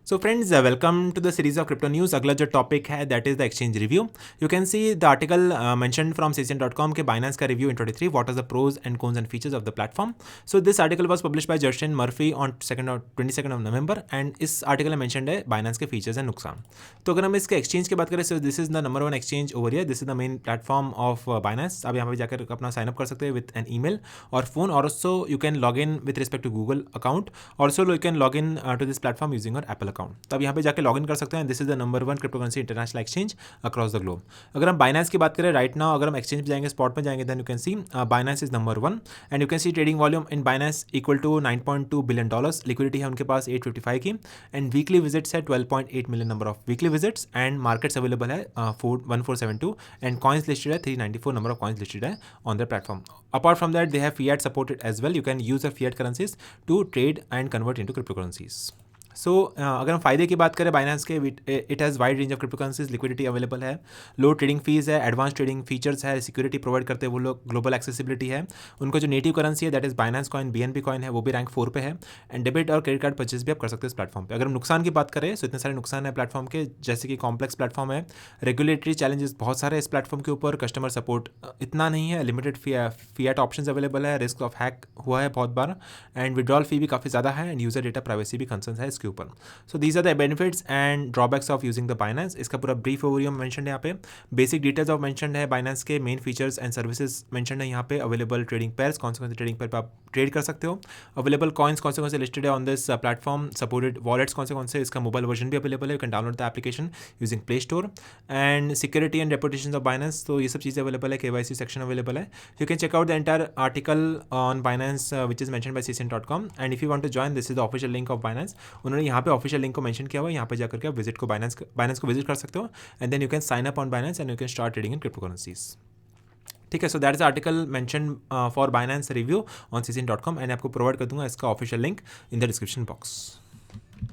So friends, welcome to the series of crypto news. अगला जो topic है that is the exchange review. You can see the article mentioned from cesium.com के Binance का review in 23. What are the pros and cons and features of the platform? So this article was published by Justin Murphy on 22nd of November and इस article में mentioned है Binance के features and नुकसान. तो अगर हम इसके exchange की बात करें, so this is the number one exchange over here. This is the main platform of Binance. आप यहाँ पे जाकर अपना साइन अप कर सकते हैं विद एन ईमेल और फोन, और also you can log in with respect to Google account. Also you can log in to this platform using your Apple account. तो आप यहाँ पे जाकर लॉग इन कर सकते हैं. This is the number one crypto currency international exchange across the globe. अगर हम बाइनेंस की बात करें राइट नाउ, अगर हम एक्सचेंज पे जाएंगे, स्पॉट पे जाएंगे, then you can see Binance is number one and you can see trading volume in Binance equal to $9.2 billion. Liquidity है उनके पास 855 की एंड वीकली विजिट्स है 12.8 million number of weekly visits and markets available है 1472 and coins listed है 394 number of coins listed है on the platform. Apart from that, they have fiat supported as well. You can use the fiat currencies to trade and convert into cryptocurrencies. सो अगर हम फायदे की बात करें Binance के, it has wide range of crypto currencies, liquidity available है, लो trading fees है, advance trading features है, सिक्योरिटी प्रोवाइड करते हैं वो लोग, ग्लोबल एक्सेसिबिलिटी है. उनको जो नेटिव करेंसी है that is Binance coin, BNB coin है, वो भी रैंक 4 पे है एंड डेबिट और क्रेडिट कार्ड परचेज भी आप कर सकते हैं इस प्लेटफॉर्म पे. अगर हम नुकसान की बात करें तो इतने सारे नुकसान है प्लेटफॉर्म के, जैसे कि कॉम्प्लेक्स प्लेटफॉर्म है, रेगुलेटरी चैलेंजेस बहुत सारे इस प्लेटफॉर्म के ऊपर, कस्टमर सपोर्ट इतना नहीं है, लिमिटेड फिएट ऑप्शंस अवेलेबल है, रिस्क ऑफ हैक हुआ है बहुत बार एंड विड्रॉल फी भी काफ़ी ज़्यादा है एंड यूजर डेटा प्राइवेसी भी कंसर्न है इसके ऊपर. सो these are the benefits and drawbacks of using the Binance. इसका पूरा ब्रीफ ओवरव्यू मेंशन है यहाँ पे. बेसिक डिटेल्स ऑफ मेंशन है Binance के, main features and services mention है यहाँ पे. अवेलेबल ट्रेडिंग पेयर्स, कौन से ट्रेडिंग पेयर पर आप ट्रेड कर सकते हो. अवेलेबल कॉइन्स कौन से लिस्टेड है on this platform. Supported wallets कौन से, इसका मोबाइल वर्जन भी अवेलेबल है. You can download the application using Play Store. And security and reputation of Binance, तो ये सब चीज़ें अवेलेबल है. KYC सेक्शन अवेलेबल है. You can check out the entire article on Binance which is mention by cesium.com and if you want to join, this is the official link of Binance. उन्होंने यहाँ पे official link को mention किया हुआ है. यहाँ पे जाकर के आप विजिट को बाइनेंस को विजिट कर सकते हो and then you can sign up on Binance and you can start trading in cryptocurrencies. ठीक है, so that is article mention for Binance review on cesium.com एंड आपको प्रोवाइड कर दूंगा इसका official link in the description box.